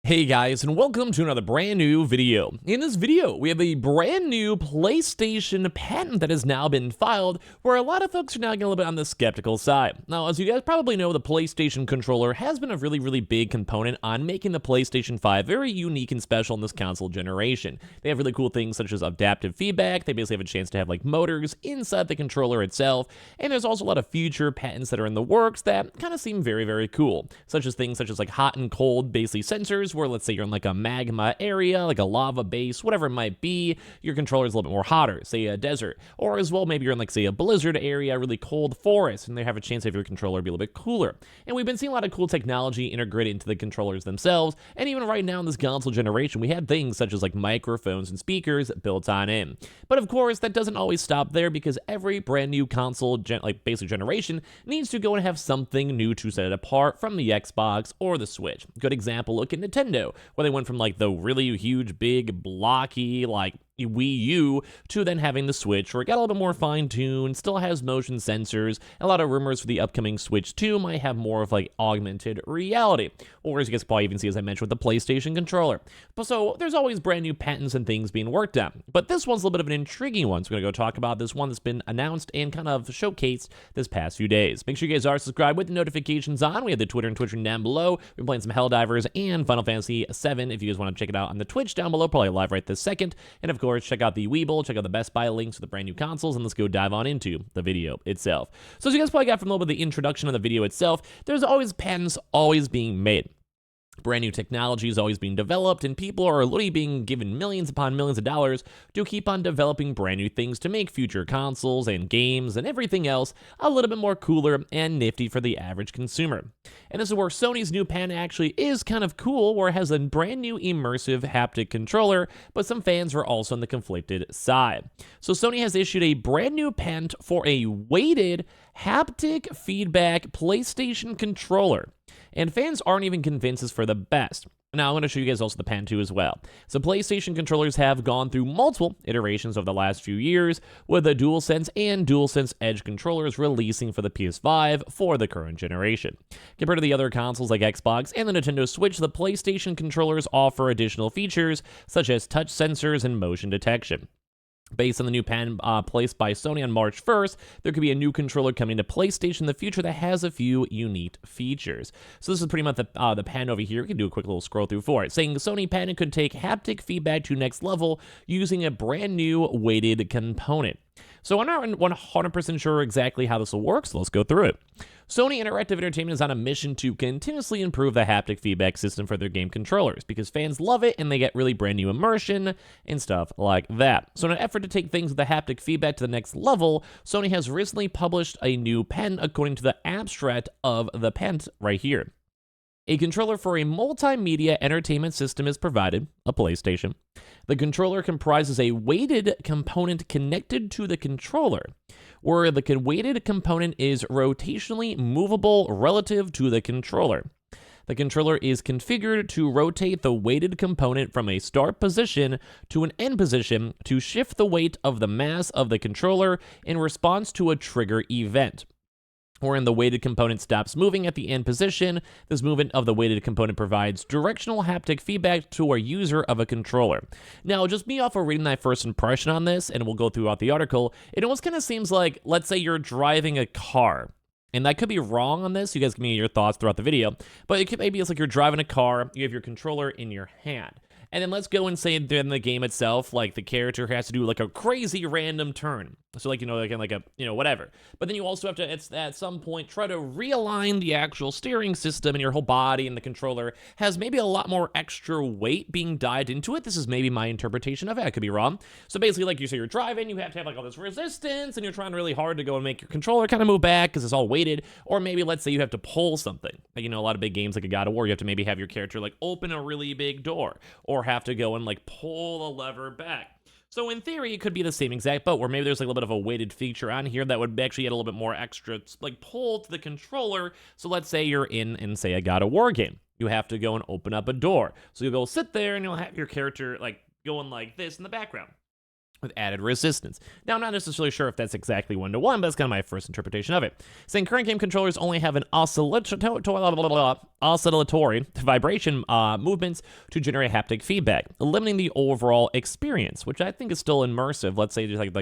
Hey guys, and welcome to another brand new video. In this video, we have a brand new PlayStation patent that has now been filed, where a lot of folks are now getting a little bit on the skeptical side. Now, as you guys probably know, the PlayStation controller has been a really big component on making the PlayStation 5 very unique and special in this console generation. They have really cool things such as adaptive feedback. They basically have a chance to have like motors inside the controller itself, and there's also a lot of future patents that are in the works that kind of seem very cool, such as things such as like hot and cold basically sensors, where let's say you're in like a magma area, like a lava base, whatever it might be, your controller is a little bit more hotter, say a desert, or as well maybe you're in like say a blizzard area, really cold forest, and they have a chance to have your controller be a little bit cooler. And we've been seeing a lot of cool technology integrated into the controllers themselves, and even right now in this console generation, we have things such as like microphones and speakers built on in. But of course, that doesn't always stop there, because every brand new console, basically generation, needs to go and have something new to set it apart from the Xbox or the Switch. Good example, look at Nintendo, where they went from like the really huge, big, blocky, like Wii U to then having the Switch, where it got a little bit more fine-tuned, still has motion sensors. A lot of rumors for the upcoming Switch 2 might have more of like augmented reality, or as you guys probably even see, as I mentioned, with the PlayStation controller. But so there's always brand new patents and things being worked on. But this one's a little bit of an intriguing one, so we're gonna go talk about this one that's been announced and kind of showcased this past few days. Make sure you guys are subscribed with the notifications on. We have the Twitter and Twitch down below. We're playing some Helldivers and Final Fantasy VII if you guys want to check it out on the Twitch down below, probably live right this second. And of course, check out the Weeble, check out the Best Buy links for the brand new consoles, and let's go dive on into the video itself. So as you guys probably got from a little bit of the introduction of the video itself, there's always patents always being made. Brand new technology is always being developed, and people are literally being given millions upon millions of dollars to keep on developing brand new things to make future consoles and games and everything else a little bit more cooler and nifty for the average consumer. And this is where Sony's new patent actually is kind of cool, where it has a brand new immersive haptic controller, but some fans are also on the conflicted side. So Sony has issued a brand new patent for a weighted haptic feedback PlayStation controller, and fans aren't even convinced it's for the best. Now, I'm going to show you guys also the patent too as well. So PlayStation controllers have gone through multiple iterations over the last few years, with the DualSense and DualSense Edge controllers releasing for the PS5 for the current generation. Compared to the other consoles like Xbox and the Nintendo Switch, the PlayStation controllers offer additional features such as touch sensors and motion detection. Based on the new patent placed by Sony on March 1st, there could be a new controller coming to PlayStation in the future that has a few unique features. So this is pretty much the patent over here. We can do a quick little scroll through for it, saying the Sony patent could take haptic feedback to next level using a brand new weighted component. So I'm not 100% sure exactly how this will work, so let's go through it. Sony Interactive Entertainment is on a mission to continuously improve the haptic feedback system for their game controllers, because fans love it and they get really brand new immersion and stuff like that. So in an effort to take things with the haptic feedback to the next level, Sony has recently published a new patent according to the abstract of the patent right here. A controller for a multimedia entertainment system is provided, a PlayStation. The controller comprises a weighted component connected to the controller, where the weighted component is rotationally movable relative to the controller. The controller is configured to rotate the weighted component from a start position to an end position to shift the weight of the mass of the controller in response to a trigger event. Wherein the weighted component stops moving at the end position. This movement of the weighted component provides directional haptic feedback to a user of a controller. Now, just me off of reading my first impression on this, and we'll go throughout the article, it almost kind of seems like, let's say you're driving a car. And I could be wrong on this. You guys give me your thoughts throughout the video. But it could, maybe it's like you're driving a car, you have your controller in your hand. And then let's go and say in the game itself, like the character has to do like a crazy random turn. So like, whatever. But then you also have to, at some point, try to realign the actual steering system, and your whole body and the controller has maybe a lot more extra weight being dived into it. This is maybe my interpretation of it. I could be wrong. So basically, like you say, you're driving, you have to have like all this resistance, and you're trying really hard to go and make your controller kind of move back because it's all weighted. Or maybe let's say you have to pull something. Like, a lot of big games like a God of War, you have to maybe have your character like open a really big door, or have to go and like pull the lever back. So in theory, it could be the same exact boat, where maybe there's like a little bit of a weighted feature on here that would actually get a little bit more extra like pull to the controller. So let's say you're in say a God of War game. You have to go and open up a door. So you'll go sit there and you'll have your character like going like this in the background. with added resistance. Now, I'm not necessarily sure if that's exactly one-to-one, but that's kind of my first interpretation of it. Saying current game controllers only have an oscillatory vibration movements to generate haptic feedback, limiting the overall experience, which I think is still immersive. Let's say just like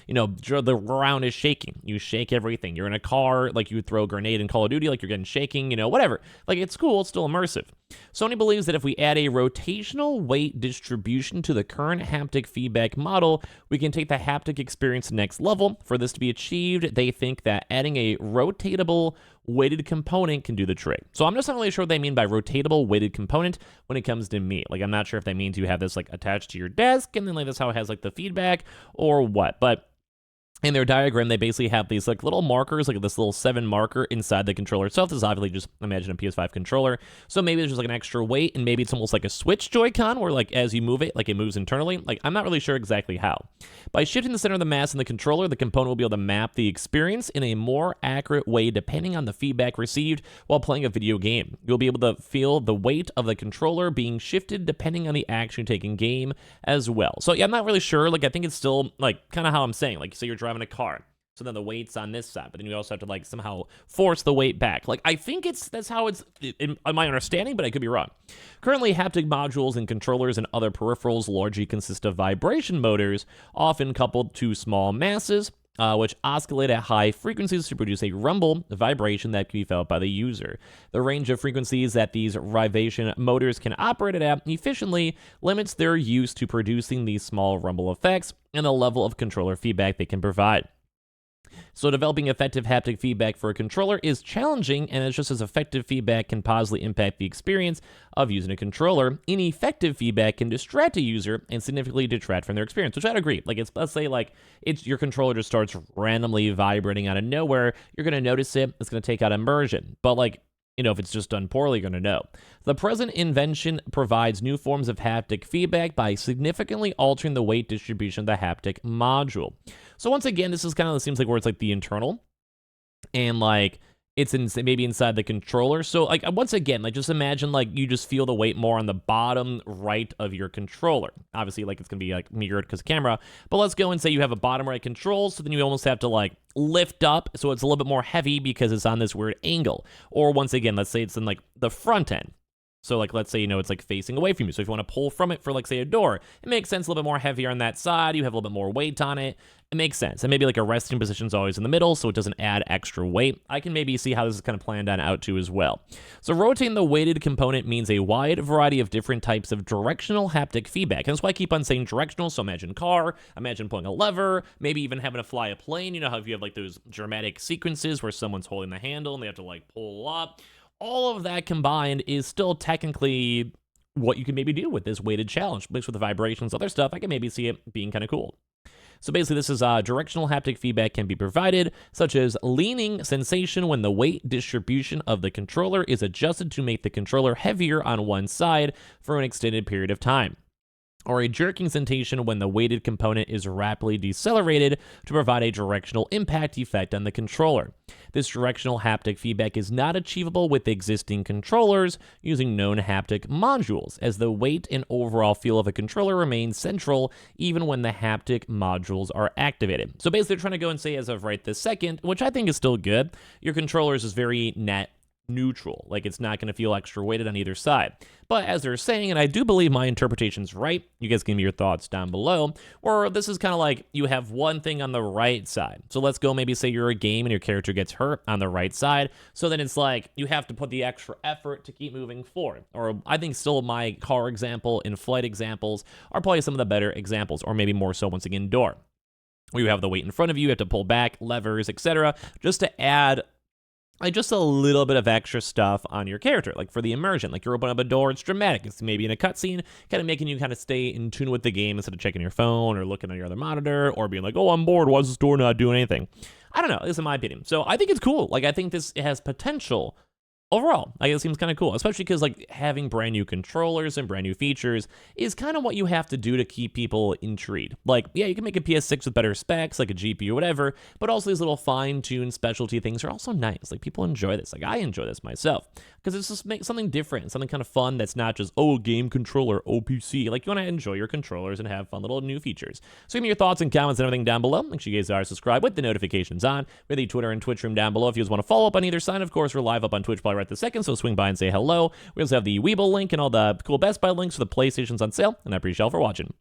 the ground is shaking. You shake everything. You're in a car, like you would throw a grenade in Call of Duty, like you're getting shaking, whatever. Like, it's cool, it's still immersive. Sony believes that if we add a rotational weight distribution to the current haptic feedback model, we can take the haptic experience to the next level. For this to be achieved, they think that adding a rotatable weighted component can do the trick. So I'm just not really sure what they mean by rotatable weighted component when it comes to me. Like, I'm not sure if that means you have this like attached to your desk and then like that's how it has like the feedback or what. But in their diagram, they basically have these like little markers, like this little 7 marker inside the controller itself. This is obviously just, imagine a PS5 controller. So maybe there's just like an extra weight, and maybe it's almost like a Switch Joy-Con where like as you move it, like it moves internally. Like, I'm not really sure exactly how. By shifting the center of the mass in the controller, the component will be able to map the experience in a more accurate way depending on the feedback received while playing a video game. You'll be able to feel the weight of the controller being shifted depending on the action taken game as well. So yeah, I'm not really sure. Like, I think it's still like kind of how I'm saying. Like, say you're driving a car, so then the weight's on this side, but then you also have to like somehow force the weight back. Like, I think that's how it's in my understanding, but I could be wrong. Currently, haptic modules and controllers and other peripherals largely consist of vibration motors, often coupled to small masses, which oscillate at high frequencies to produce a rumble vibration that can be felt by the user. The range of frequencies that these vibration motors can operate at efficiently limits their use to producing these small rumble effects and the level of controller feedback they can provide. So developing effective haptic feedback for a controller is challenging, and it's just as effective feedback can positively impact the experience of using a controller. Ineffective feedback can distract a user and significantly detract from their experience, which I'd agree. Like, let's say like it's your controller just starts randomly vibrating out of nowhere, you're gonna notice it. It's gonna take out immersion, but like, if it's just done poorly, you're going to know. The present invention provides new forms of haptic feedback by significantly altering the weight distribution of the haptic module. So once again, this is kind of seems like where it's like the internal, and like it's maybe inside the controller. So like once again, like just imagine like you just feel the weight more on the bottom right of your controller. Obviously, like it's gonna be like mirrored because camera, but let's go and say you have a bottom right control, so then you almost have to like lift up, so it's a little bit more heavy because it's on this weird angle. Or once again, let's say it's in like the front end. So like, let's say, it's like facing away from you. So if you want to pull from it for like, say, a door, it makes sense, a little bit more heavier on that side. You have a little bit more weight on it. It makes sense. And maybe like a resting position is always in the middle, so it doesn't add extra weight. I can maybe see how this is kind of planned on out to as well. So rotating the weighted component means a wide variety of different types of directional haptic feedback. And that's why I keep on saying directional. So imagine car, imagine pulling a lever, maybe even having to fly a plane. You know how if you have like those dramatic sequences where someone's holding the handle and they have to like pull up. All of that combined is still technically what you can maybe do with this weighted challenge. Mixed with the vibrations, other stuff, I can maybe see it being kind of cool. So basically, this is directional haptic feedback can be provided, such as leaning sensation when the weight distribution of the controller is adjusted to make the controller heavier on one side for an extended period of time, or a jerking sensation when the weighted component is rapidly decelerated to provide a directional impact effect on the controller. This directional haptic feedback is not achievable with existing controllers using known haptic modules, as the weight and overall feel of a controller remains central even when the haptic modules are activated. So basically, they're trying to go and say, as of right this second, which I think is still good, your controller is very net neutral. Like, it's not going to feel extra weighted on either side. But as they're saying, and I do believe my interpretation's right, you guys can give me your thoughts down below, or this is kind of like you have one thing on the right side. So let's go maybe say you're a game and your character gets hurt on the right side. So then it's like you have to put the extra effort to keep moving forward. Or I think still my car example and flight examples are probably some of the better examples, or maybe more so once again door, where you have the weight in front of you, you have to pull back, levers, etc., just to add like just a little bit of extra stuff on your character, like for the immersion. Like you're opening up a door, it's dramatic. It's maybe in a cutscene, kind of making you kind of stay in tune with the game instead of checking your phone or looking at your other monitor or being like, oh, I'm bored. Why is this door not doing anything? I don't know. This is my opinion. So I think it's cool. Like I think this has potential Overall, I guess it seems kind of cool, especially because like having brand new controllers and brand new features is kind of what you have to do to keep people intrigued. Like, yeah, you can make a PS6 with better specs, like a GPU or whatever, but also these little fine-tuned specialty things are also nice. Like, people enjoy this. Like, I enjoy this myself because it's just something different, something kind of fun that's not just, oh, game controller, OPC. Like, you want to enjoy your controllers and have fun little new features. So give me your thoughts and comments and everything down below. Make sure you guys are subscribed with the notifications on. We have the Twitter and Twitch room down below if you guys want to follow up on either side. Of course, we're live up on Twitch probably right this second, so swing by and say hello. We also have the Weeble link and all the cool Best Buy links for the PlayStations on sale, and I appreciate y'all for watching.